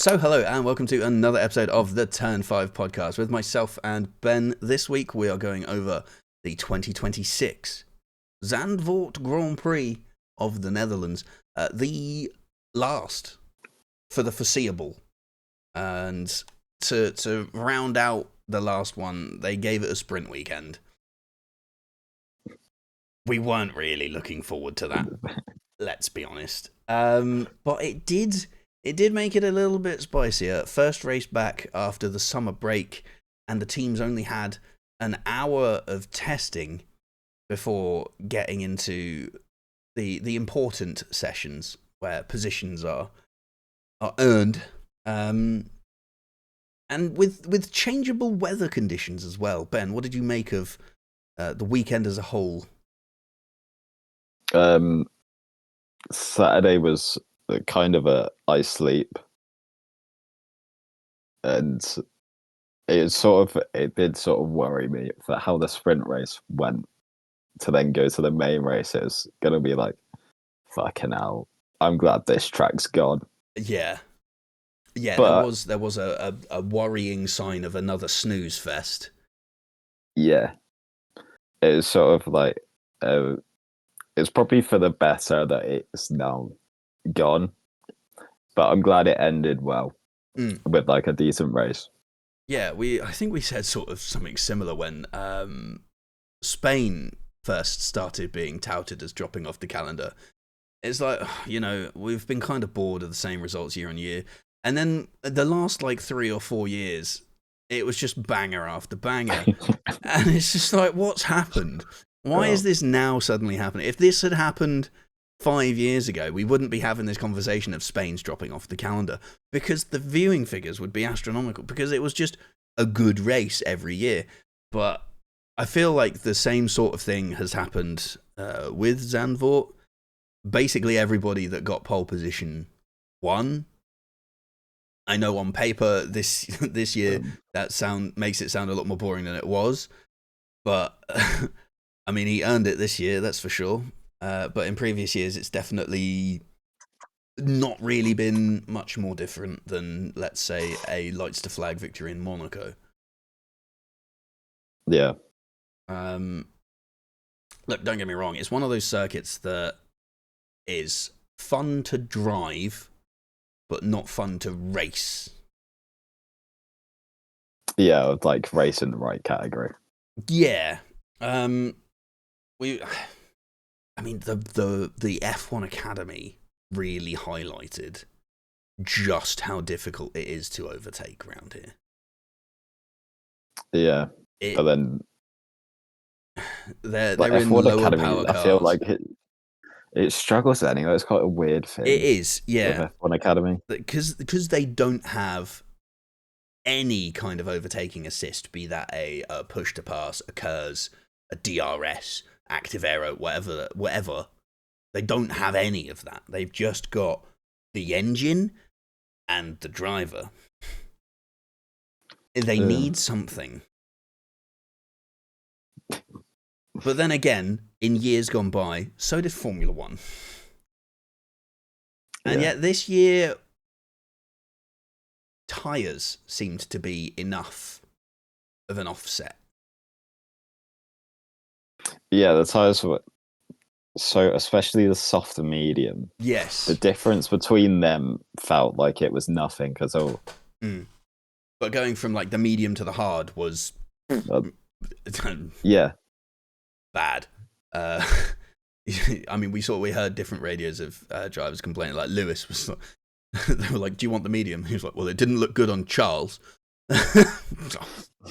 So, hello and welcome to another episode of the Turn 5 podcast with myself and Ben. This week we are going over the 2026 Zandvoort Grand Prix of the Netherlands, the last for the foreseeable. And to round out the last one, they gave it a sprint weekend. We weren't really looking forward to that, let's be honest. But it did make it a little bit spicier. First race back after the summer break, and the teams only had an hour of testing before getting into the important sessions where positions are earned. And with changeable weather conditions as well. Ben, what did you make of the weekend as a whole? Saturday was kind of a I sleep, and it did sort of worry me for how the sprint race went to then go to the main race. It was gonna be like, fucking hell. I'm glad this track's gone. Yeah, But there was a worrying sign of another snooze fest. yeah, it was sort of like it's probably for the better that it's now gone. But I'm glad it ended well with like a decent race. Yeah, I think we said sort of something similar when Spain first started being touted as dropping off the calendar. It's like, we've been kind of bored of the same results year on year. And then the last like 3 or 4 years, it was just banger after banger. And it's just like, what's happened? Why is this now suddenly happening? If this had happened 5 years ago, we wouldn't be having this conversation of Spain's dropping off the calendar, because the viewing figures would be astronomical, because it was just a good race every year. But I feel like the same sort of thing has happened with Zandvoort. Basically, everybody that got pole position won. I know on paper this year that makes it sound a lot more boring than it was, but I mean, he earned it this year, that's for sure. But in previous years, it's definitely not really been much more different than, let's say, a lights to flag victory in Monaco. Yeah. Look, don't get me wrong, it's one of those circuits that is fun to drive, but not fun to race. Yeah, like race in the right category. Yeah. I mean, the F1 Academy really highlighted just how difficult it is to overtake around here. Yeah, but then they're like in F1 lower Academy, power I feel cars. like it struggles anyway. It's quite a weird thing. It is, yeah. With F1 Academy, because they don't have any kind of overtaking assist, be that a push to pass, a KERS, a DRS, active aero, whatever. They don't have any of that. They've just got the engine and the driver. They need something. But then again, in years gone by, so did Formula One. And yet this year, tyres seemed to be enough of an offset. Yeah, the tyres were so, especially the soft and medium. Yes. The difference between them felt like it was nothing because But going from like the medium to the hard was yeah, bad. I mean, we heard different radios of drivers complaining. Like Lewis was, they were like, "Do you want the medium?" He was like, "Well, it didn't look good on Charles."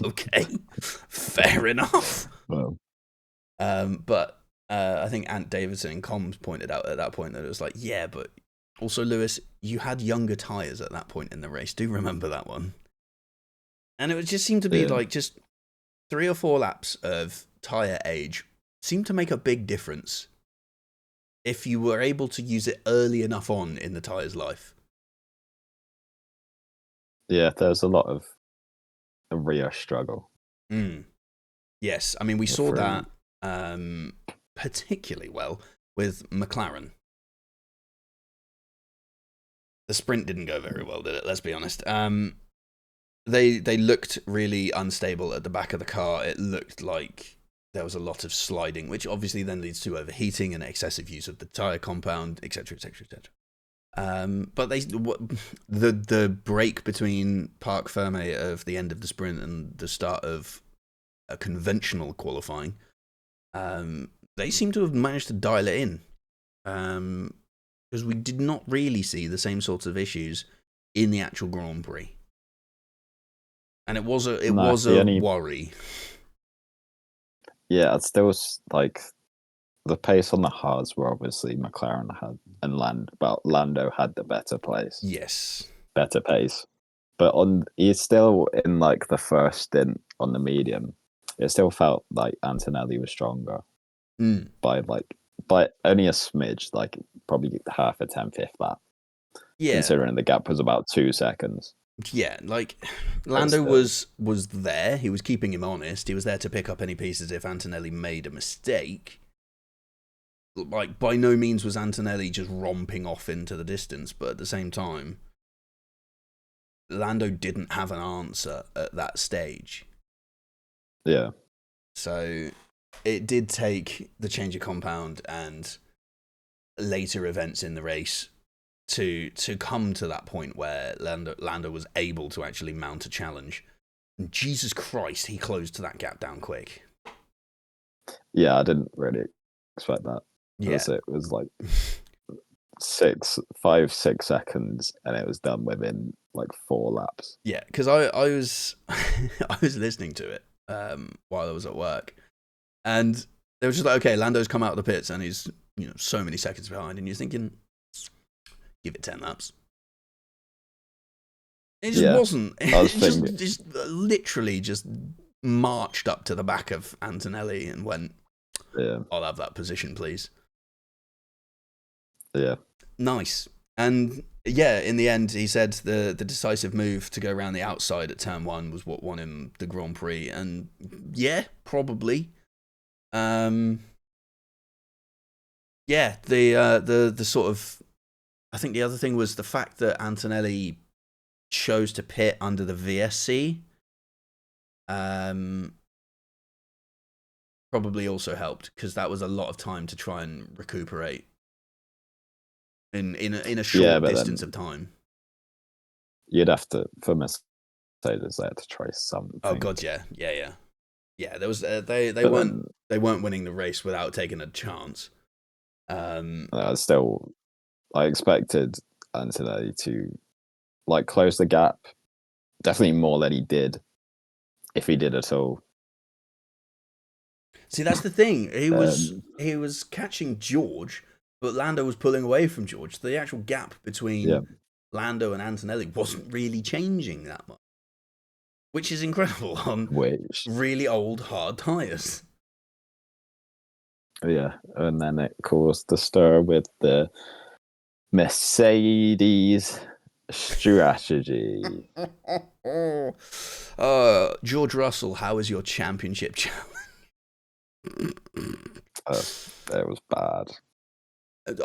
Okay, fair enough. well, But I think Ant Davidson in comms pointed out at that point that it was like, yeah, but also Lewis, you had younger tires at that point in the race. Do remember that one? And it just seemed to be like just 3 or 4 laps of tire age seemed to make a big difference if you were able to use it early enough on in the tire's life. Yeah, there's a lot of a real struggle. Yes, I mean, we saw that particularly well with McLaren. the sprint didn't go very well, did it? Let's be honest. They looked really unstable at the back of the car. It looked like there was a lot of sliding, which obviously then leads to overheating and excessive use of the tire compound, etc., etc., etc. But the break between Parc Ferme of the end of the sprint and the start of a conventional qualifying, they seem to have managed to dial it in, because we did not really see the same sorts of issues in the actual Grand Prix, and it was a worry. Yeah, it's still like the pace on the hards were obviously McLaren had but Lando had the better pace. Yes, better pace, but he's still in like the first stint on the medium. It still felt like Antonelli was stronger by only a smidge, like probably half a tenth if that. Yeah, considering the gap was about 2 seconds. Yeah, like Lando was there. He was keeping him honest. He was there to pick up any pieces if Antonelli made a mistake. Like, by no means was Antonelli just romping off into the distance, but at the same time, Lando didn't have an answer at that stage. Yeah. So it did take the change of compound and later events in the race to come to that point where Lando was able to actually mount a challenge. And Jesus Christ, he closed that gap down quick. Yeah, I didn't really expect that. Yeah. It was like 5-6 seconds, and it was done within like 4 laps. Yeah, because I was I was listening to it while I was at work, and they were just like, okay, Lando's come out of the pits and he's so many seconds behind, and you're thinking, give it 10 laps. It just wasn't. It just literally just marched up to the back of Antonelli and went, I'll have that position, please. Yeah. Nice. And yeah, in the end, he said the decisive move to go around the outside at turn 1 was what won him the Grand Prix. And yeah, probably. Yeah, the sort of, I think the other thing was the fact that Antonelli chose to pit under the VSC. Probably also helped, because that was a lot of time to try and recuperate in a short distance of time. You'd have to, for Mercedes, they had to try something. Oh god, yeah. There was they weren't winning the race without taking a chance. I expected Antonelli to like close the gap, definitely more than he did, if he did at all. See, that's the thing. He was catching George, but Lando was pulling away from George. The actual gap between Lando and Antonelli wasn't really changing that much, which is incredible on really old, hard tyres. Yeah, and then it caused the stir with the Mercedes strategy. George Russell, how is your championship challenge? It was bad. It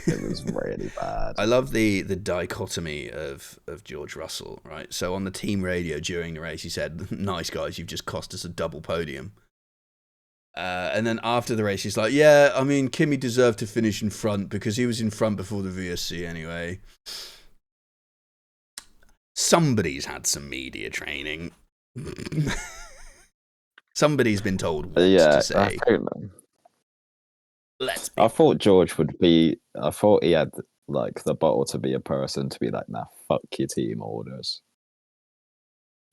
was really bad. I love the dichotomy of George Russell, right? So on the team radio during the race, he said, "Nice guys, you've just cost us a double podium." And then after the race, he's like, "Yeah, I mean, Kimi deserved to finish in front because he was in front before the VSC anyway." Somebody's had some media training. Somebody's been told what to say. I thought George would be. I thought he had like the bottle to be a person to be like, "Nah, fuck your team orders.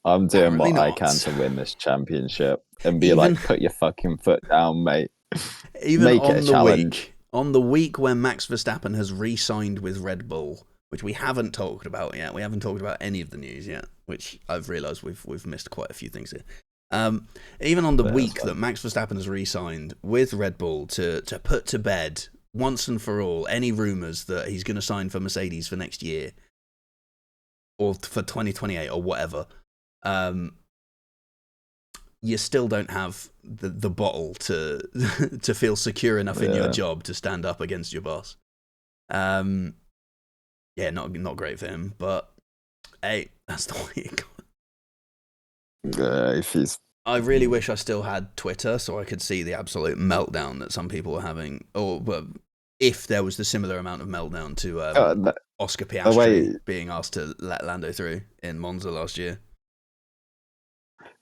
I'm doing what I can to win this championship," and be like, "Put your fucking foot down, mate." Even make it a challenge. On the week when Max Verstappen has re-signed with Red Bull, which we haven't talked about yet. We haven't talked about any of the news yet, which I've realised we've missed quite a few things here. Even on the week that Max Verstappen has re-signed with Red Bull to put to bed once and for all any rumours that he's going to sign for Mercedes for next year or for 2028 or whatever, you still don't have the bottle to to feel secure enough in your job to stand up against your boss. Yeah, not great for him, but hey, that's the way it goes. If he's I really wish I still had Twitter so I could see the absolute meltdown that some people were having, or well, if there was the similar amount of meltdown to Oscar the way Piastri being asked to let Lando through in Monza last year.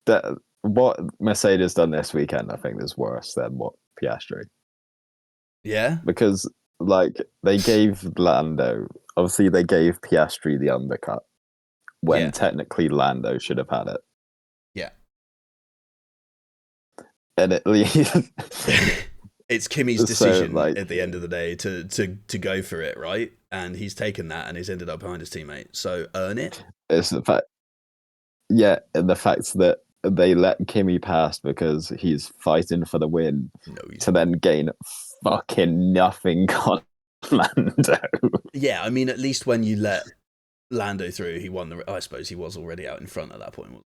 that what Mercedes done this weekend, I think, is worse than what Piastri. Yeah, Because like they gave Lando, obviously they gave Piastri the undercut when Yeah. technically Lando should have had it, yeah. and at least It's Kimi's So, decision like- at the end of the day to go for it, right? And he's taken that and he's ended up behind his teammate. So earn it. it's the fact, yeah, and the fact that they let Kimi pass because he's fighting for the win No, he's to then gain fucking nothing on Lando. Yeah, I mean, at least when you let Lando through, he won the. I suppose he was already out in front at that point.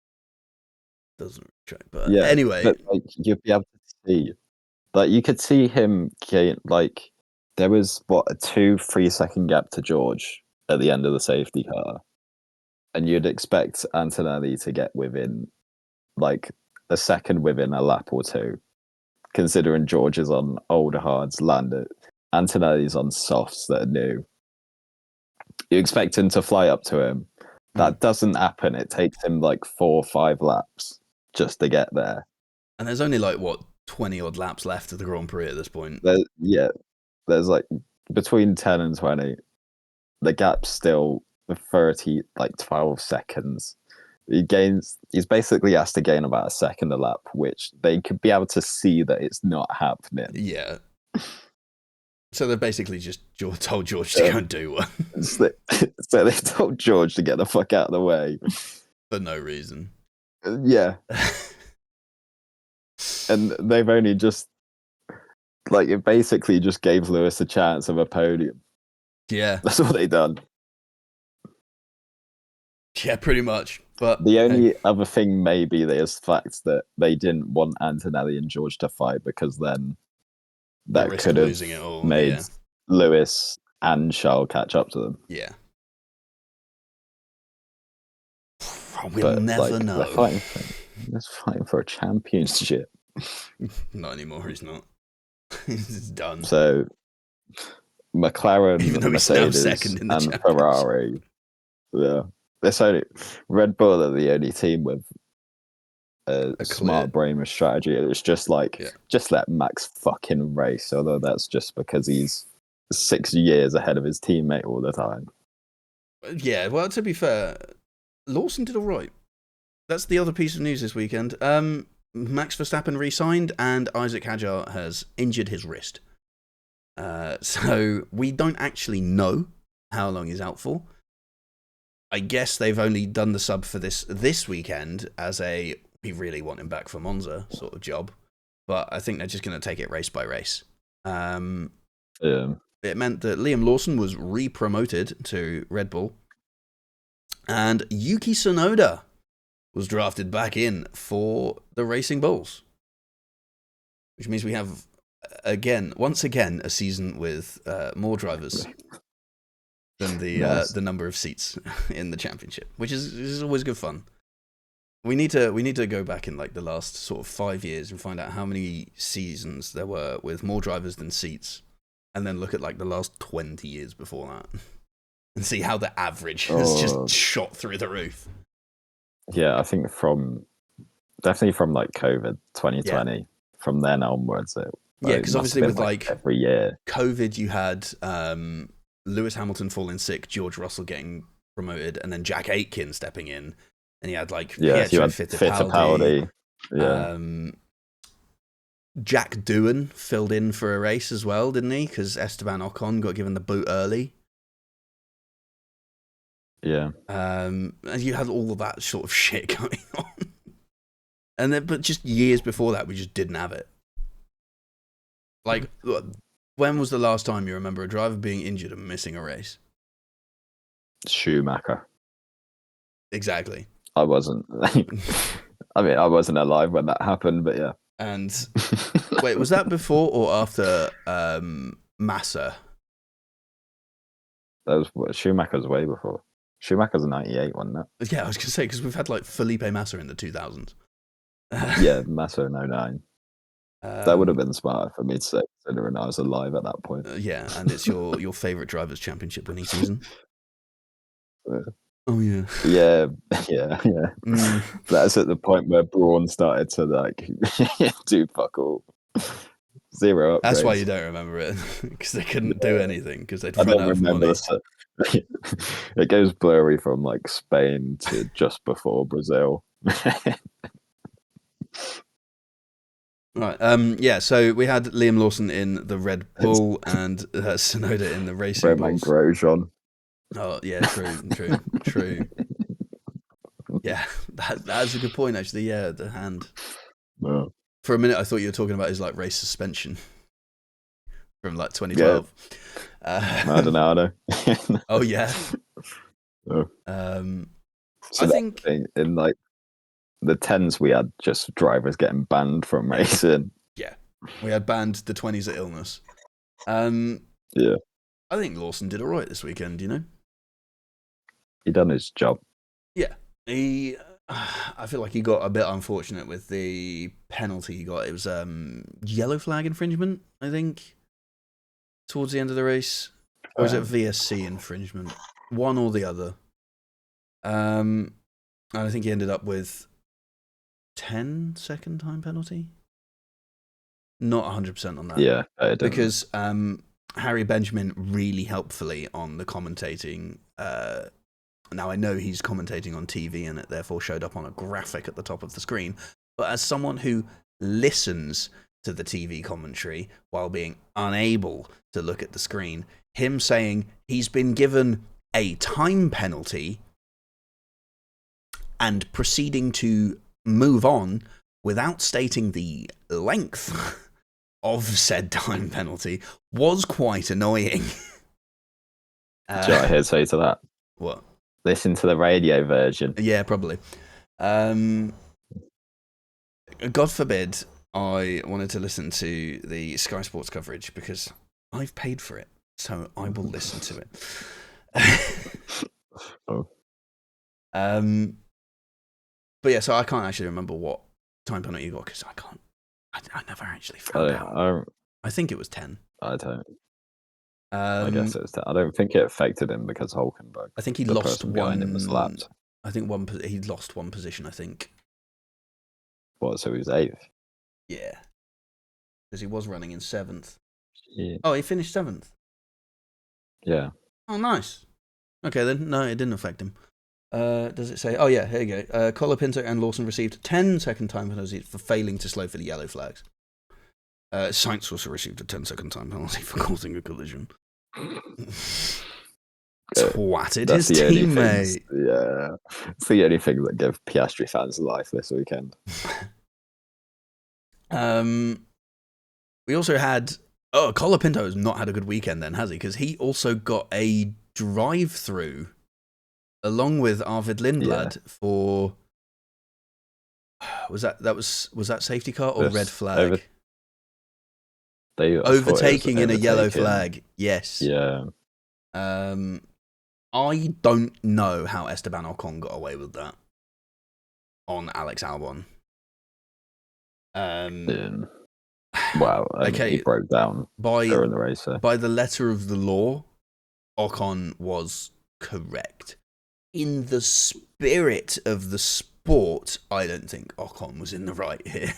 Doesn't track, but Yeah, anyway, but like you'd be able to see, like you could see him gain. Like there was what a 2-3 second gap to George at the end of the safety car, and you'd expect Antonelli to get within like a second within a lap or two, considering George is on older hards, Antonelli's on softs that are new. You expect him to fly up to him. That doesn't happen. It takes him like 4 or 5 laps just to get there. and there's only like what 20 odd laps left of the Grand Prix at this point. There's like between 10 and 20. The gap's still 30, like 12 seconds. He's basically has to gain about a second a lap, which they could be able to see that it's not happening. Yeah. So they basically just told George to go and do one So they told George to get the fuck out of the way. for no reason. Yeah. And they've only just, like, it basically just gave Lewis a chance of a podium. Yeah. That's all they done. Yeah, pretty much. But The only other thing maybe is the fact that they didn't want Antonelli and George to fight, because then the that risk could of have losing it all. made Yeah. Lewis and Charles catch up to them. Yeah. We'll But never like, know. They're fighting for a championship. Not anymore. He's not. He's done. So McLaren, Even though he's now Mercedes, second in the and championship. Ferrari. Yeah, it's only Red Bull are the only team with a clear- smart brain with strategy. It's just like just let Max fucking race. Although that's just because he's 6 years ahead of his teammate all the time. Yeah. Well, to be fair, Lawson did all right. That's the other piece of news this weekend. Max Verstappen re-signed, and Isaac Hadjar has injured his wrist. So we don't actually know how long he's out for. I guess they've only done the sub for this weekend as a we really want him back for Monza sort of job. But I think they're just going to take it race by race. Yeah. It meant that Liam Lawson was re-promoted to Red Bull. And Yuki Tsunoda was drafted back in for the Racing Bulls. Which means we have, once again, a season with more drivers than the number of seats in the championship, which is always good fun. We need to go back in like the last sort of 5 years and find out how many seasons there were with more drivers than seats, and then look at like the last 20 years before that and see how the average has just shot through the roof. Yeah, I think definitely from like COVID 2020, from then onwards. Because obviously with like every year, COVID, you had Lewis Hamilton falling sick, George Russell getting promoted, and then Jack Aitken stepping in. And he had like Pietro Fittipaldi. Yeah. Jack Doohan filled in for a race as well, didn't he? Because Esteban Ocon got given the boot early. Yeah. And you had all of that sort of shit going on. And then, but just years before that, we just didn't have it. Like, when was the last time you remember a driver being injured and missing a race? Schumacher. Exactly. I wasn't. I mean, I wasn't alive when that happened, but yeah. And wait, was that before or after Massa? That was Schumacher's way before. Schumacher's a 98, wasn't it? Yeah, I was going to say, because we've had like Felipe Massa in the 2000s. Yeah, Massa in 09. That would have been smarter for me to say, considering I was alive at that point. Yeah, and it's your favourite Drivers' Championship winning season. Yeah. Oh, yeah. Yeah. That's at the point where Braun started to like do fuck all. Zero upgrades. That's why you don't remember it, because they couldn't do anything, because they'd I run don't out of money. remember. It goes blurry from like Spain to just before Brazil. Right. Yeah. So we had Liam Lawson in the Red Bull and Tsunoda in the Racing Romain Bulls. Grosjean. Oh yeah, true. Yeah, that's a good point actually. Yeah, the hand. Yeah. For a minute, I thought you were talking about his like race suspension from like 2012. Yeah. I don't know. Oh yeah. Oh. So I think in like the 10s we had just drivers getting banned from racing. Yeah, we had banned the 20s at illness. Yeah, I think Lawson did all right this weekend. You know, he done his job. Yeah, I feel like he got a bit unfortunate with the penalty he got. It was yellow flag infringement, I think, towards the end of the race, or is it VSC infringement? One or the other. And I think he ended up with 10-second time penalty. Not 100% on that. Yeah, because Harry Benjamin really helpfully on the commentating. Now I know he's commentating on TV and it therefore showed up on a graphic at the top of the screen, but as someone who listens to the TV commentary while being unable to look at the screen, him saying he's been given a time penalty and proceeding to move on without stating the length of said time penalty was quite annoying. Do you know what I hear to say to that? What? Listen to the radio version. Yeah, probably. God forbid I wanted to listen to the Sky Sports coverage because I've paid for it, so I will listen to it. Oh. But yeah, so I can't actually remember what time penalty you got because I can't. I never actually found out. I think it was 10. I don't. I guess it was 10. I don't think it affected him because Hulkenberg. I think he lost one. Behind him was lapped. I think he lost one position. I think. What? So he was 8th. Yeah, because he was running in 7th. Yeah. Oh, he finished 7th. Yeah. Oh, nice. Okay, then no, it didn't affect him. Does it say? Oh yeah, here you go. Colapinto and Lawson received 10-second time penalty for failing to slow for the yellow flags. Sainz also received a 10-second time penalty for causing a collision. Twatted his teammate. Yeah, it's the only thing that gave Piastri fans life this weekend. We also had. Oh, Colapinto has not had a good weekend then, has he? Because he also got a drive-through along with Arvid Lindblad for. Was that safety car or red flag? Overtaking in a yellow flag. Yes. Yeah. I don't know how Esteban Ocon got away with that on Alex Albon. Wow. Okay. He broke down during the race. By the letter of the law, Ocon was correct. In the spirit of the sport, I don't think Ocon was in the right here.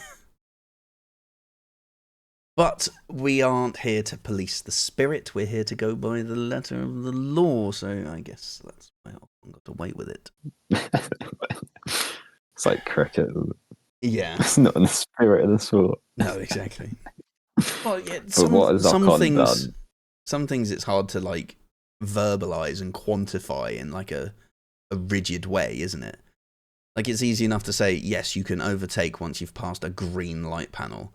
But we aren't here to police the spirit. We're here to go by the letter of the law. So I guess that's why Ocon got away with it. It's like cricket. Yeah. It's not in the spirit of the sport. No, exactly. Well, yeah, some things it's hard to like verbalize and quantify in like a rigid way, isn't it? Like it's easy enough to say, yes, you can overtake once you've passed a green light panel.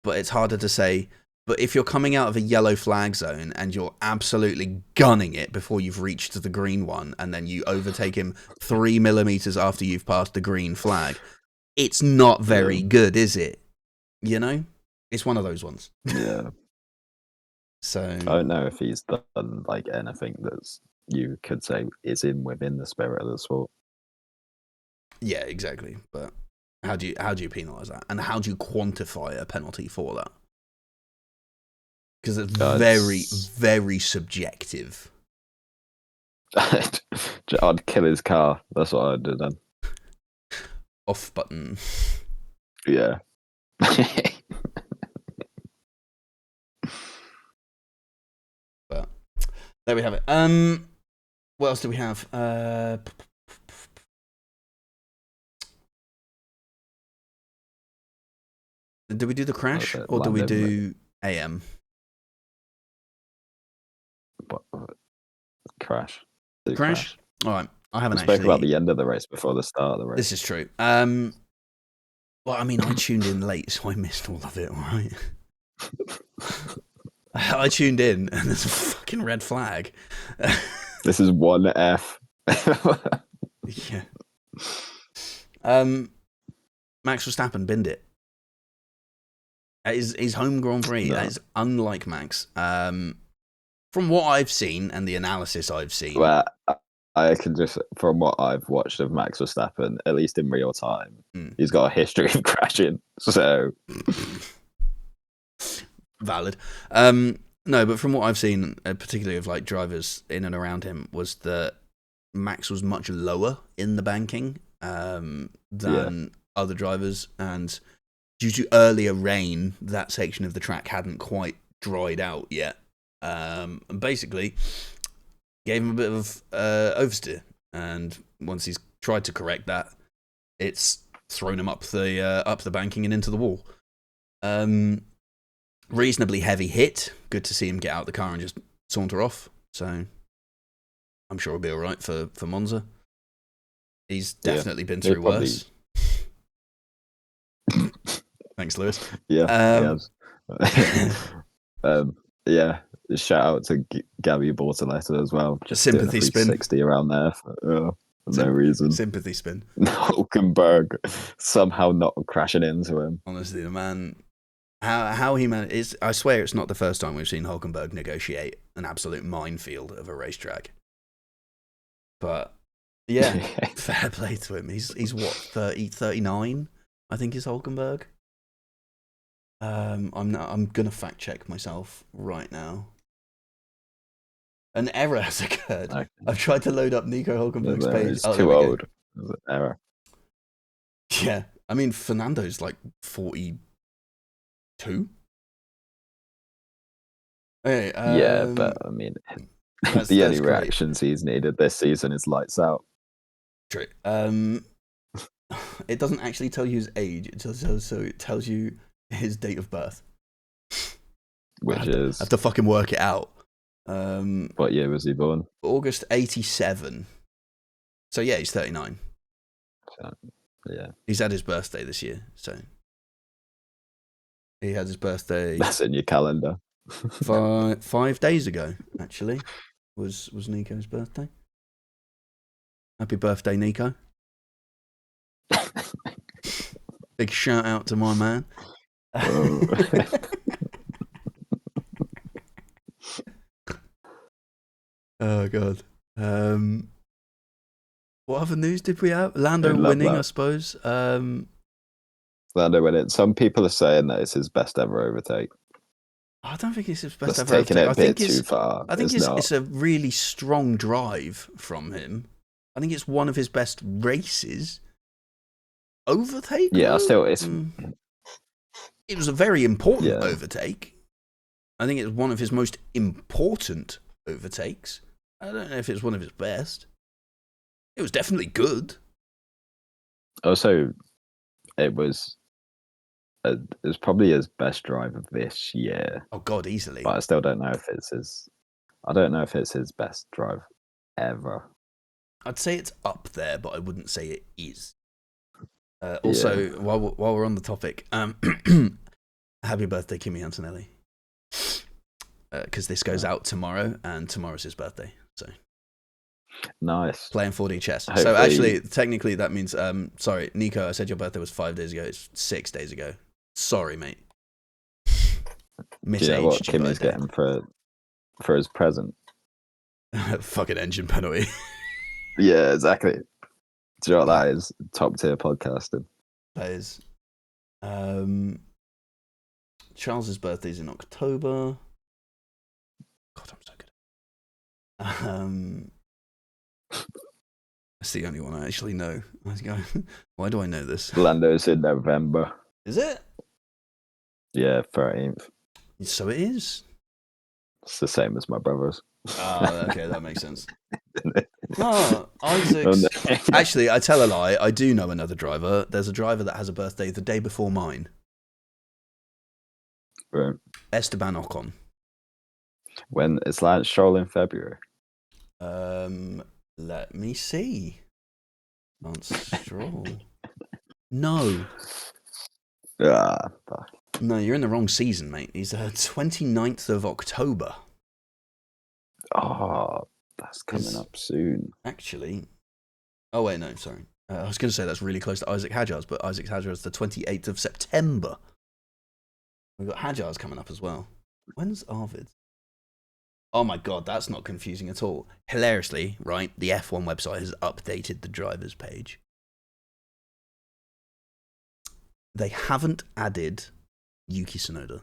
But it's harder to say, but if you're coming out of a yellow flag zone and you're absolutely gunning it before you've reached the green one, and then you overtake him 3 millimeters after you've passed the green flag, it's not very good, is it? You know? It's one of those ones. Yeah. So I don't know if he's done like anything that's you could say is within the spirit of the sport. yeah, exactly. But how do you penalise that, and how do you quantify a penalty for that? Because it's very, very subjective. I'd kill his car. That's what I'd do then. Off button. Yeah. But there we have it. What else do we have? Do we do the crash or do we do AM? Crash. Crash. All right. I haven't spoke about the end of the race before the start of the race. This is true. Well, I mean, I tuned in late, so I missed all of it. All right. I tuned in, and there's a fucking red flag. This is 1F. Yeah. Max Verstappen binned it. His home Grand Prix. No. That is unlike Max. From what I've seen and the analysis I've seen. Well, I can just, from what I've watched of Max Verstappen, at least in real time, he's got a history of crashing. So. Valid. No, but from what I've seen, particularly of like drivers in and around him, was that Max was much lower in the banking than other drivers, and due to earlier rain, that section of the track hadn't quite dried out yet. And basically, gave him a bit of oversteer, and once he's tried to correct that, it's thrown him up the banking and into the wall. Reasonably heavy hit. Good to see him get out of the car and just saunter off. So I'm sure he'll be all right for Monza. He's definitely been through worse. Thanks, Lewis. Yeah. Yeah. Shout out to Gabby Bortoleto as well. Just sympathy spin. 60 around there for no reason. Sympathy spin. Hulkenberg somehow not crashing into him. Honestly, the man. How he managed, I swear it's not the first time we've seen Hulkenberg negotiate an absolute minefield of a racetrack. But yeah, fair play to him. He's what, 39, I think is Hulkenberg. I'm gonna fact check myself right now. An error has occurred. Okay. I've tried to load up Nico Hulkenberg's page. It's too old. There's an error. Yeah, I mean Fernando's like 42. Hey, yeah, but I mean, the only reactions he's needed this season is lights out. True. It doesn't actually tell you his age. It tells you his date of birth, which I have to fucking work it out. What year was he born? August 87. So yeah, he's 39. Yeah, he's had his birthday this year. So he had his birthday. That's in your calendar. 5 days ago, actually, was Nico's birthday. Happy birthday, Nico! Big shout out to my man. Oh god. What other news did we have? Lando winning, I suppose. Lando winning. Some people are saying that it's his best ever overtake. I don't think it's his best ever overtake. Taking it a bit too far. I think it's a really strong drive from him. I think it's one of his best races. Overtake? Yeah, still it's. It was a very important overtake. I think it's one of his most important overtakes. I don't know if it's one of his best. It was definitely good. Also, it was probably his best drive of this year. Oh God, easily. But I still don't know if it's his. I don't know if it's his best drive ever. I'd say it's up there, but I wouldn't say it is. Also, while we're on the topic, happy birthday, Kimi Antonelli. Because this goes out tomorrow, and tomorrow's his birthday. So nice. Playing 4D chess. Hopefully. So actually, technically, that means sorry, Nico. I said your birthday was 5 days ago. It's 6 days ago. Sorry, mate. Do you know what Misaged you by a Kimmy's day. getting for his present? Fucking engine penalty. Yeah, exactly. Do you know what that is? Top tier podcasting. That is. Charles's birthday's in October. God, I'm so good. That's the only one I actually know. I was going, why do I know this? Lando's in November. Is it? Yeah, 13th. So it is. It's the same as my brother's. Oh, okay, that makes sense. Oh, Isaac's. Actually, I tell a lie. I do know another driver. There's a driver that has a birthday the day before mine. Right. Esteban Ocon. When it's Lance Stroll in February. Let me see. Lance Stroll. No. Fuck. No, you're in the wrong season, mate. He's 29th of October. Oh, that's coming up soon. Actually. Oh, wait, no, sorry. I was going to say that's really close to Isaac Hadjar's, but Isaac Hadjar's the 28th of September. We've got Hadjar's coming up as well. When's Arvid? Oh my god, that's not confusing at all. Hilariously, right, the F1 website has updated the drivers page. They haven't added Yuki Tsunoda,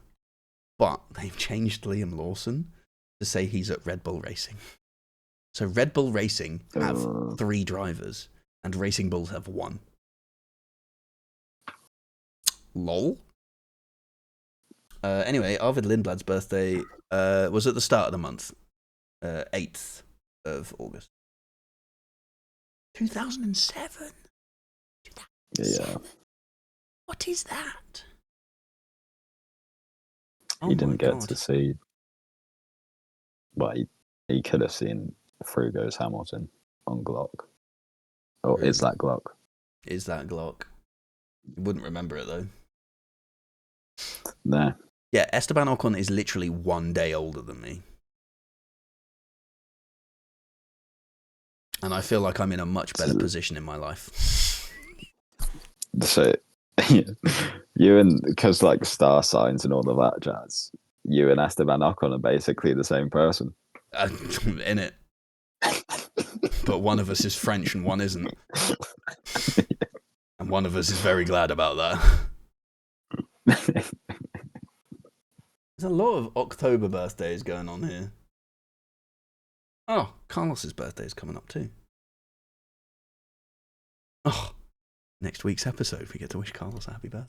but they've changed Liam Lawson to say he's at Red Bull Racing. So Red Bull Racing have 3 drivers, and Racing Bulls have 1. Lol. Anyway, Arvid Lindblad's birthday was at the start of the month, 8th of August. 2007? Yeah. What is that? He didn't get to see. Well, he could have seen Frugo's Hamilton on Glock. Or Really? is that Glock? Is that Glock? You wouldn't remember it, though. Nah. Yeah, Esteban Ocon is literally 1 day older than me. And I feel like I'm in a much better position in my life. So, you and, because like star signs and all of that jazz, you and Esteban Ocon are basically the same person. In it. But one of us is French and one isn't. And one of us is very glad about that. There's a lot of October birthdays going on here. Oh, Carlos's birthday is coming up too. Oh, next week's episode, we get to wish Carlos a happy birthday.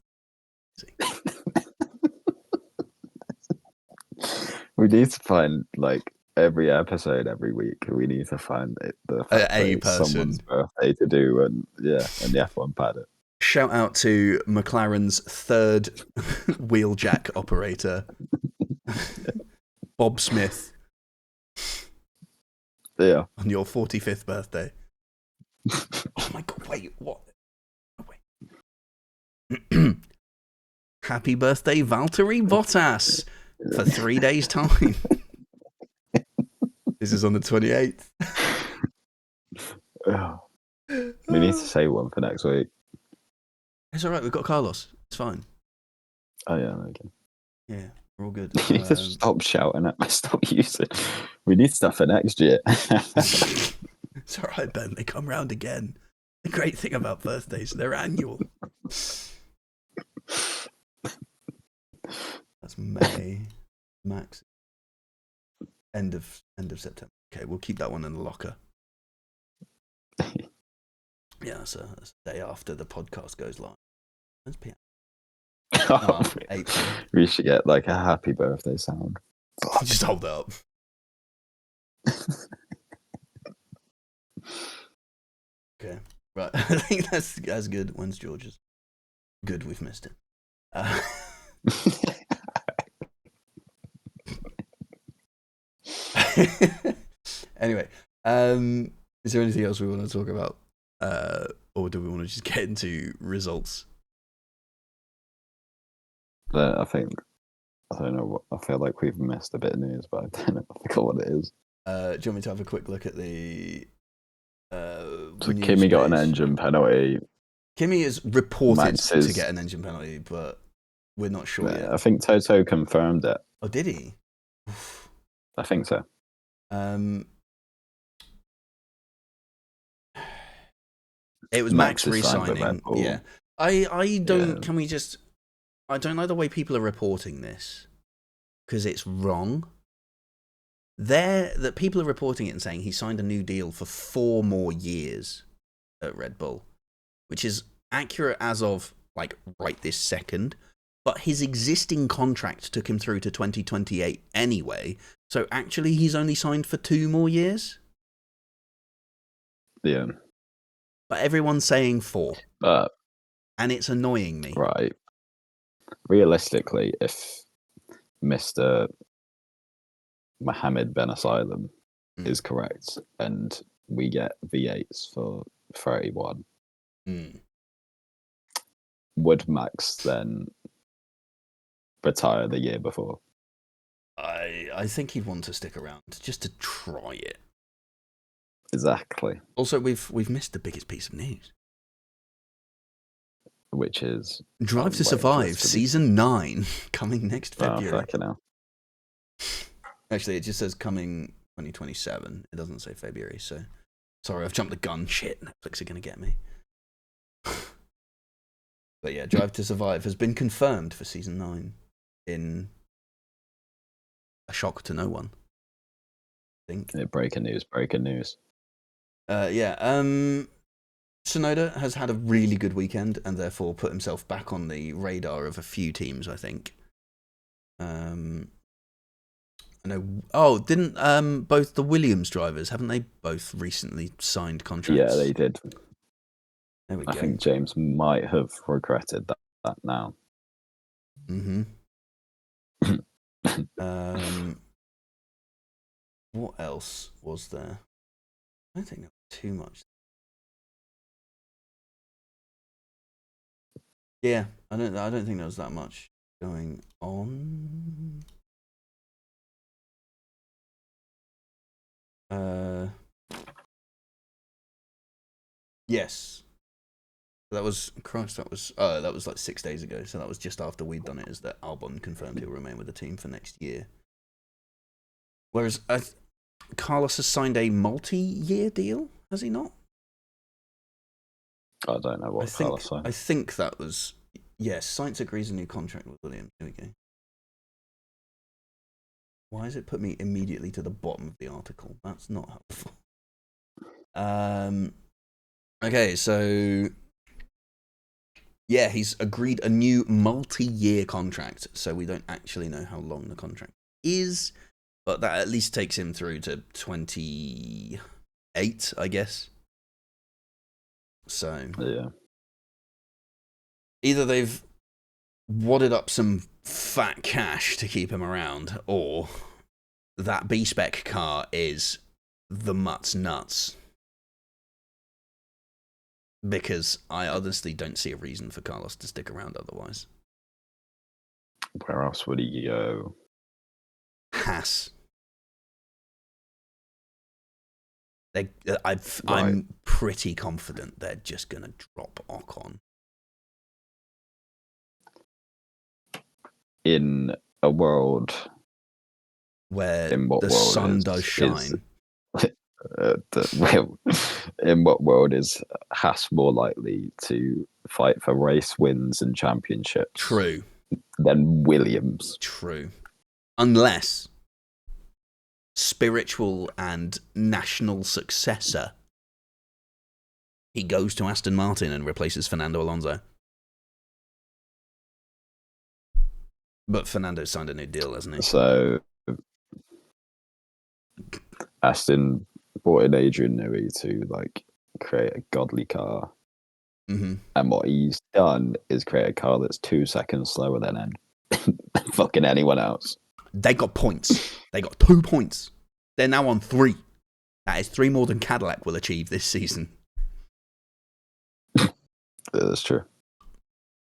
We need to find, like, every episode every week. We need to find the fact a that it's person. someone's birthday to do, and the F1 paddock. Shout out to McLaren's 3rd wheeljack operator, Bob Smith. Yeah. On your 45th birthday. Oh my god, wait, what? Oh, wait. Happy birthday, Valtteri Bottas, for 3 days' time. This is on the 28th. We need to say one for next week. It's alright, we've got Carlos. It's fine. Oh, yeah, okay. Yeah, we're all good. You need to stop shouting at me, stop using. We need stuff for next year. It's alright, Ben, they come round again. The great thing about birthdays, they're annual. That's May. Max. End of September. Okay, we'll keep that one in the locker. Yeah, that's a day after the podcast goes live. When's PM? April. We should get like a happy birthday sound. Just hold it up. Okay, right. I think that's good. When's George's? Good, we've missed it. Anyway, is there anything else we want to talk about? Or do we want to just get into results? I don't know what, I feel like we've missed a bit of news, but I don't know what it is. Do you want me to have a quick look at the so Kimmy got an engine penalty. Kimmy is reported to get an engine penalty, but We're not sure yet. I think Toto confirmed it. Oh, did he? I think so. It was Max is signed with Red re-signing. Bull. Yeah. I don't. Yeah. Can we just? I don't like the way people are reporting this because it's wrong. That people are reporting it and saying he signed a new deal for 4 more years at Red Bull, which is accurate as of like right this second. But his existing contract took him through to 2028 anyway. So actually, he's only signed for 2 more years. Yeah. But everyone's saying 4. But and it's annoying me. Right. Realistically, if Mr. Mohammed Ben Asylum is correct and we get V8s for 31, would Max then retire the year before? I think he'd want to stick around just to try it. Exactly. Also, we've missed the biggest piece of news, which is Drive to Survive Season 9 coming next February. Oh, fucking hell. Actually, it just says coming 2027. It doesn't say February, so sorry, I've jumped the gun. Shit, Netflix are going to get me. But yeah, Drive to Survive has been confirmed for Season 9 in a shock to no one. I think. Yeah, breaking news. Tsunoda has had a really good weekend and therefore put himself back on the radar of a few teams, I think. I know. Oh, didn't both the Williams drivers, haven't they both recently signed contracts? Yeah, they did. There we go. I think James might have regretted that now. Mm-hmm. What else was there? I don't think there was too much. Yeah, I don't think there was that much going on. Yes. That was like 6 days ago, so that was just after we'd done it, is that Albon confirmed he'll remain with the team for next year. Whereas Carlos has signed a multi-year deal, has he not? I don't know what Carlos signed. I think that was... Yes, Sainz agrees a new contract with Williams. Here we go. Why has it put me immediately to the bottom of the article? That's not helpful. Okay, so... Yeah, he's agreed a new multi-year contract, so we don't actually know how long the contract is, but that at least takes him through to 28, I guess. So... Yeah. Either they've wadded up some fat cash to keep him around, or that B-Spec car is the Mutt's nuts. Because I honestly don't see a reason for Carlos to stick around otherwise. Where else would he go? Haas. I'm pretty confident they're just going to drop Ocon. In a world where the sun does shine. In what world is Haas more likely to fight for race wins and championships? True. Than Williams. True. Unless spiritual and national successor, he goes to Aston Martin and replaces Fernando Alonso. But Fernando signed a new deal, hasn't he? So Aston brought in Adrian Newey to create a godly car. Mm-hmm. And what he's done is create a car that's 2 seconds slower than fucking anyone else. They got points. They got 2 points. They're now on 3. That is 3 more than Cadillac will achieve this season. That's true.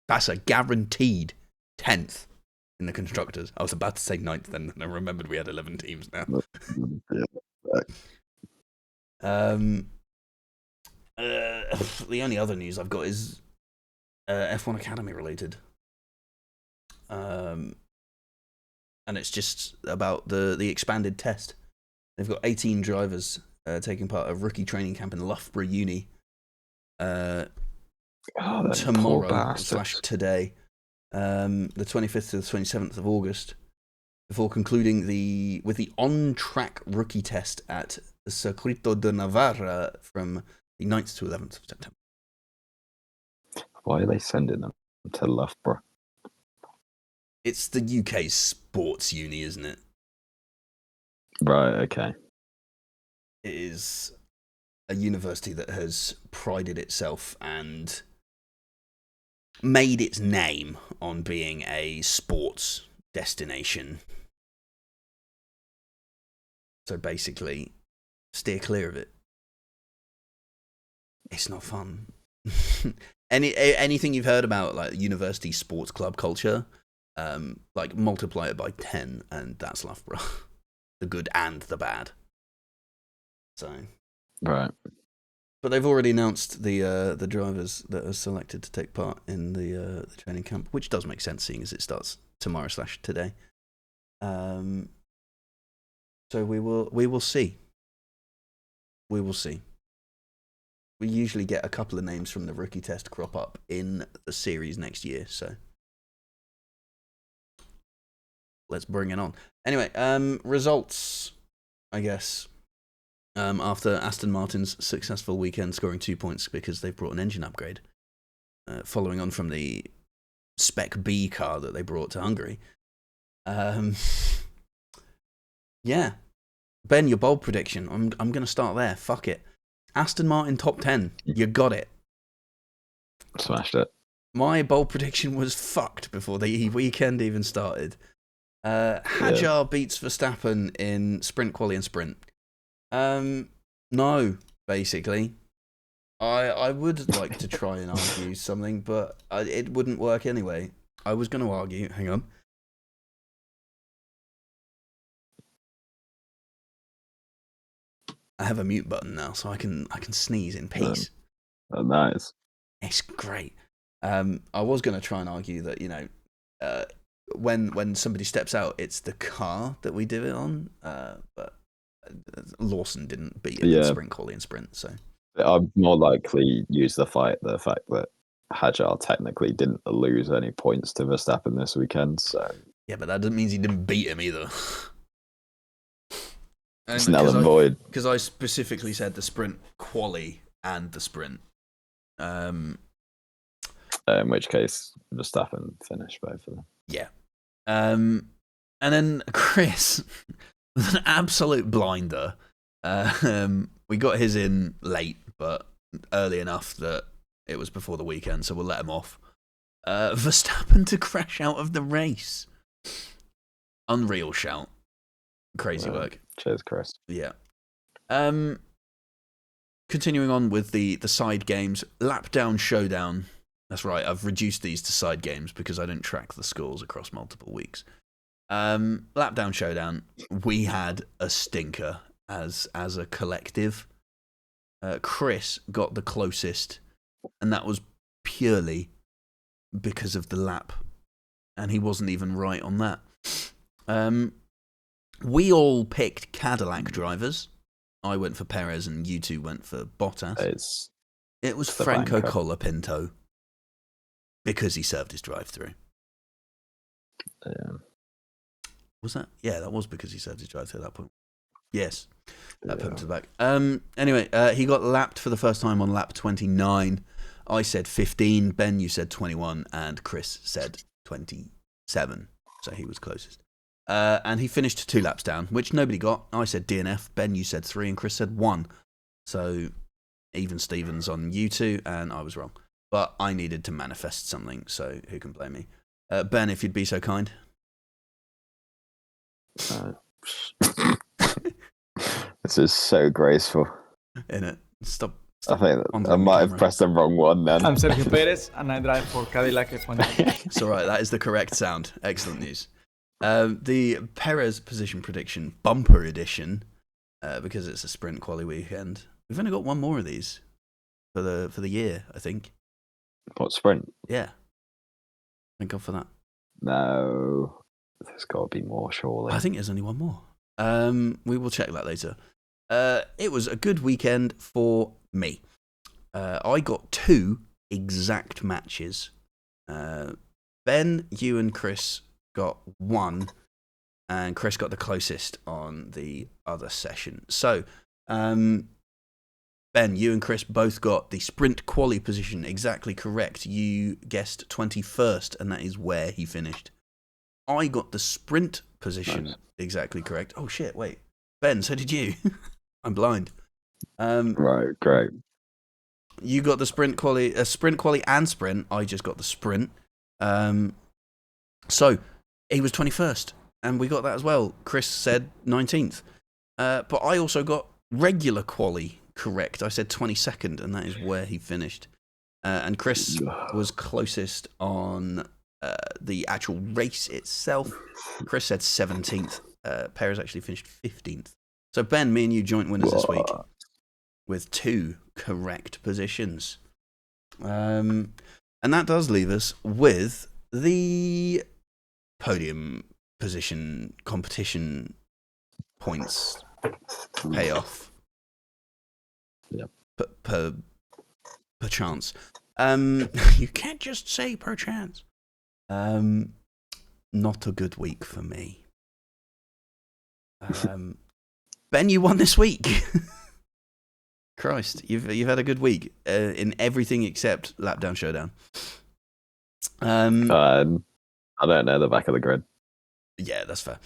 That's a guaranteed 10th in the constructors. I was about to say 9th then, and I remembered we had 11 teams now. Yeah. The only other news I've got is F1 Academy related. and it's just about the expanded test. They've got 18 drivers taking part of rookie training camp in Loughborough Uni tomorrow / today, the 25th to the 27th of August, before concluding with the on-track rookie test at Circuito de Navarra from the 9th to 11th of September. Why are they sending them to Loughborough? It's the UK sports uni, isn't it? Right, okay. It is a university that has prided itself and made its name on being a sports destination. So basically, steer clear of it. It's not fun. Anything you've heard about like university sports club culture, like multiply it by 10, and that's Loughborough. The good and the bad. So, right. But they've already announced the drivers that are selected to take part in the training camp, which does make sense, seeing as it starts tomorrow / today. So we will see. We will see. We usually get a couple of names from the rookie test crop up in the series next year, so let's bring it on. Anyway, results, I guess. After Aston Martin's successful weekend, scoring 2 points because they've brought an engine upgrade, following on from the Spec B car that they brought to Hungary. Yeah, Ben, your bold prediction. I'm going to start there. Fuck it. Aston Martin top 10. You got it. Smashed it. My bold prediction was fucked before the weekend even started. Hadjar beats Verstappen in sprint quali and sprint. No, basically. I would like to try and argue something, but it wouldn't work anyway. I was going to argue. Hang on. I have a mute button now, so I can sneeze in peace. Oh, nice. It's great. I was going to try and argue that, you know, when somebody steps out, it's the car that we do it on. But Lawson didn't beat him in sprint quali and sprint, so I'd more likely use the fact that Hadjar technically didn't lose any points to Verstappen this weekend. So yeah, but that doesn't mean he didn't beat him either. It's null and void. Because I specifically said the sprint quali and the sprint. In which case, Verstappen finished both of them. Yeah. And then Chris, an absolute blinder. We got his in late, but early enough that it was before the weekend, so we'll let him off. Verstappen to crash out of the race. Unreal shout. Crazy work. Cheers, Chris. Yeah. Continuing on with the side games, Lap Down Showdown. That's right, I've reduced these to side games because I don't track the scores across multiple weeks. Lap Down Showdown, we had a stinker as a collective. Chris got the closest, and that was purely because of the lap, and he wasn't even right on that. We all picked Cadillac drivers. I went for Perez, and you two went for Bottas. It was Franco Colapinto because he served his drive-through. Was that? Yeah, that was because he served his drive-through at that point. Yes, that put him to the back. Anyway, he got lapped for the first time on lap 29. I said 15. Ben, you said 21, and Chris said 27. So he was closest. And he finished 2 laps down, which nobody got. I said DNF. Ben, you said 3, and Chris said 1. So even Stevens on you two, and I was wrong. But I needed to manifest something, so who can blame me? Ben, if you'd be so kind. This is so graceful. Innit? Stop. I think I might have pressed the wrong one then. I'm Sergio Perez, and I drive for Cadillac F1. It's all right. That is the correct sound. Excellent news. The Perez position prediction bumper edition, because it's a sprint quali weekend. We've only got one more of these for the year, I think. What, sprint? Yeah. Thank God for that. No, there's got to be more, surely. I think there's only one more. We will check that later. It was a good weekend for me. I got 2 exact matches. Ben, you and Chris got 1, and Chris got the closest on the other session. So, Ben, you and Chris both got the sprint quali position exactly correct. You guessed 21st, and that is where he finished. I got the sprint position exactly correct. Oh shit, wait. Ben, so did you. I'm blind. Right, great. You got the sprint quali and sprint. I just got the sprint. So he was 21st, and we got that as well. Chris said 19th. But I also got regular quali correct. I said 22nd, and that is where he finished. And Chris was closest on the actual race itself. Chris said 17th. Perez actually finished 15th. So Ben, me and you joint winners this week with 2 correct positions. And that does leave us with the podium position competition points payoff. Yep. Per chance. You can't just say per chance. Not a good week for me. Ben, you won this week. Christ, you've had a good week in everything except Lapdown Showdown. I don't know the back of the grid. Yeah, that's fair.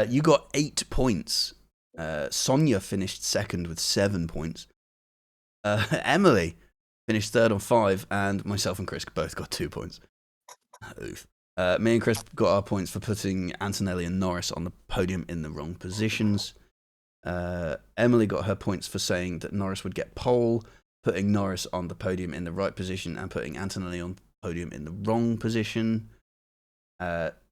You got 8 points. Sonia finished second with 7 points. Emily finished third on 5, and myself and Chris both got 2 points. Oof. Me and Chris got our points for putting Antonelli and Norris on the podium in the wrong positions. Emily got her points for saying that Norris would get pole, putting Norris on the podium in the right position, and putting Antonelli on the podium in the wrong position.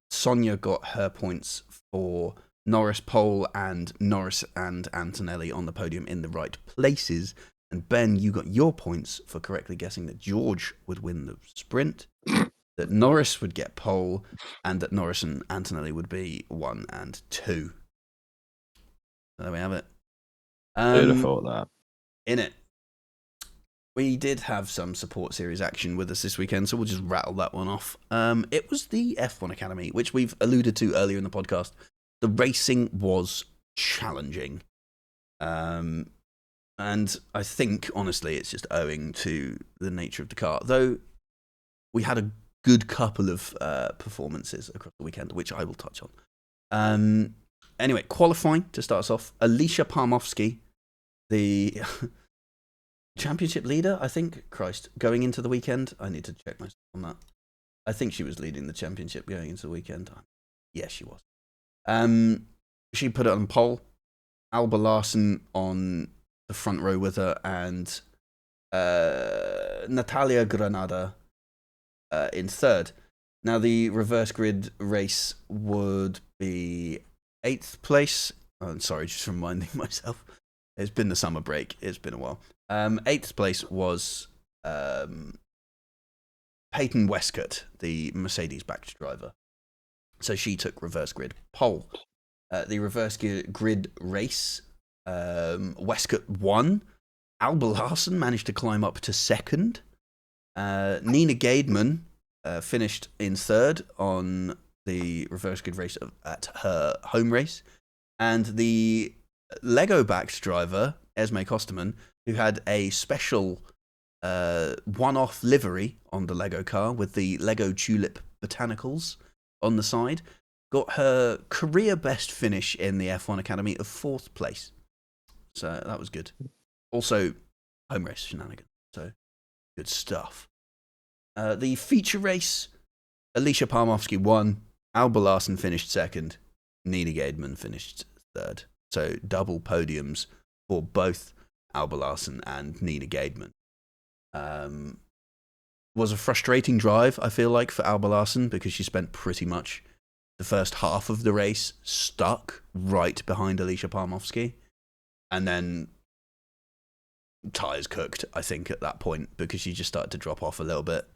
Sonia got her points for Norris pole and Norris and Antonelli on the podium in the right places. And Ben, you got your points for correctly guessing that George would win the sprint, that Norris would get pole, and that Norris and Antonelli would be 1 and 2. So there we have it. Who'd have thought that? In it. We did have some support series action with us this weekend, so we'll just rattle that one off. It was the F1 Academy, which we've alluded to earlier in the podcast. The racing was challenging. And I think, honestly, it's just owing to the nature of the car. Though we had a good couple of performances across the weekend, which I will touch on. Anyway, qualifying to start us off. Alicia Parmovsky, the championship leader, I think. Christ, going into the weekend. I need to check myself on that. I think she was leading the championship going into the weekend. Yes, she was. She put it on pole. Alba Larson on the front row with her, and Natalia Granada in third. Now, the reverse grid race would be 8th place. I'm sorry, just reminding myself. It's been the summer break. It's been a while. 8th place was Peyton Westcott, the Mercedes-backed driver. So she took reverse grid pole. The reverse grid race, Westcott won. Alba Larson managed to climb up to second. Nina Gaidman finished in third on the reverse grid race at her home race. And the Lego-backed driver, Esme Kosterman, who had a special one-off livery on the Lego car with the Lego Tulip Botanicals on the side, got her career best finish in the F1 Academy of 4th place. So that was good. Also, home race shenanigans. So, good stuff. The feature race, Alicia Parmovsky won. Alba Larson finished second. Nina Gaidman finished third. So, double podiums for both Alba Larson and Nina Gaidman. Was a frustrating drive, I feel like, for Alba Larson, because she spent pretty much the first half of the race stuck right behind Alicia Parmovsky. And then tyres cooked, I think, at that point, because she just started to drop off a little bit.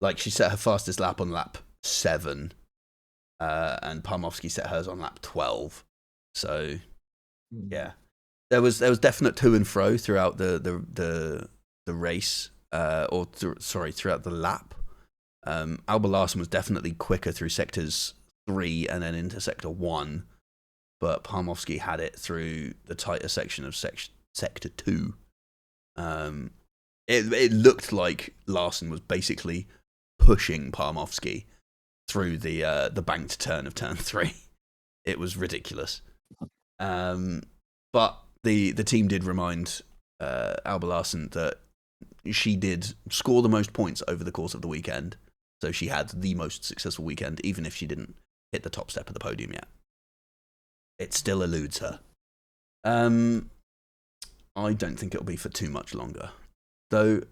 Like she set her fastest lap on lap 7, and Parmovsky set hers on lap 12. So yeah, there was definite to and fro throughout the race, throughout the lap. Alba Larsen was definitely quicker through sectors 3 and then into sector 1, but Parmovsky had it through the tighter section of sector 2. It looked like Larsen was basically pushing Parmovsky through the banked turn of turn 3. It was ridiculous. But the team did remind Alba Larsen that she did score the most points over the course of the weekend. So she had the most successful weekend, even if she didn't hit the top step of the podium yet. It still eludes her. I don't think it'll be for too much longer, though.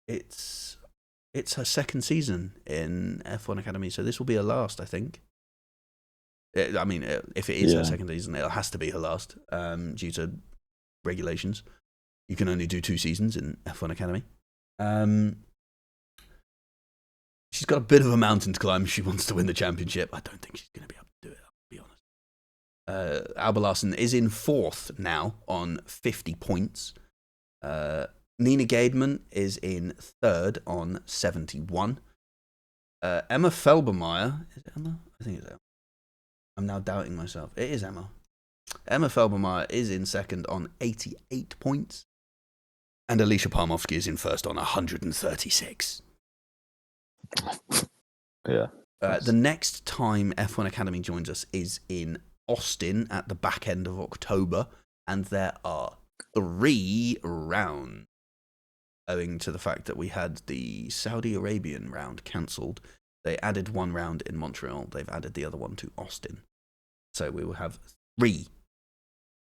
It's her second season in F1 Academy, so this will be her last, I think. If it is her second season, it has to be her last, due to regulations. You can only do 2 seasons in F1 Academy. She's got a bit of a mountain to climb if she wants to win the championship. I don't think she's going to be able to do it, I'll be honest. Alba Larsen is in 4th now on 50 points. Nina Gademan is in 3rd on 71. Emma Felbermeyer. Is it Emma? I think it's Emma. I'm now doubting myself. It is Emma. Emma Felbermeyer is in 2nd on 88 points. And Alicia Parmovsky is in 1st on 136. Yeah. The next time F1 Academy joins us is in Austin at the back end of October, and there are 3 rounds. Owing to the fact that we had the Saudi Arabian round cancelled, they added 1 round in Montreal. They've added the other one to Austin. So we will have 3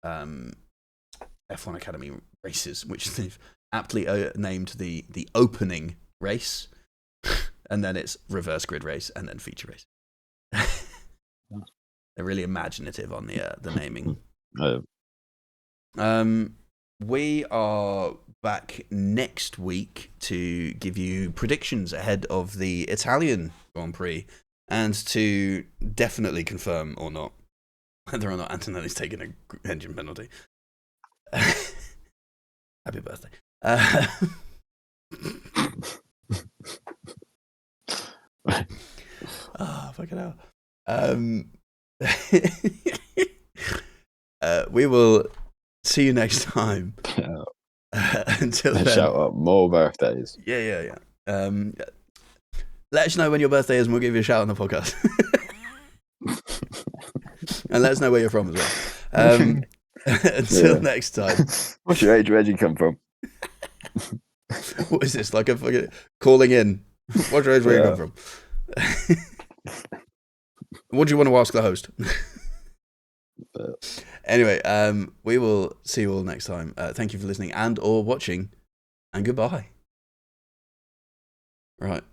F1 Academy races, which they've aptly named the opening race, and then it's reverse grid race, and then feature race. They're really imaginative on the naming. We are back next week to give you predictions ahead of the Italian Grand Prix, and to definitely confirm or not whether or not Antonelli's taking an engine penalty. Happy birthday. Fucking hell. We will see you next time. Until then, shout out more birthdays. Yeah. Let us know when your birthday is, and we'll give you a shout on the podcast. And let us know where you're from as well. Until next time. What's your age? Where'd you come from? What is this? Like a fucking calling in? What's your age? Where you come from? What do you want to ask the host? Anyway, we will see you all next time. Thank you for listening and or watching, and goodbye. Right.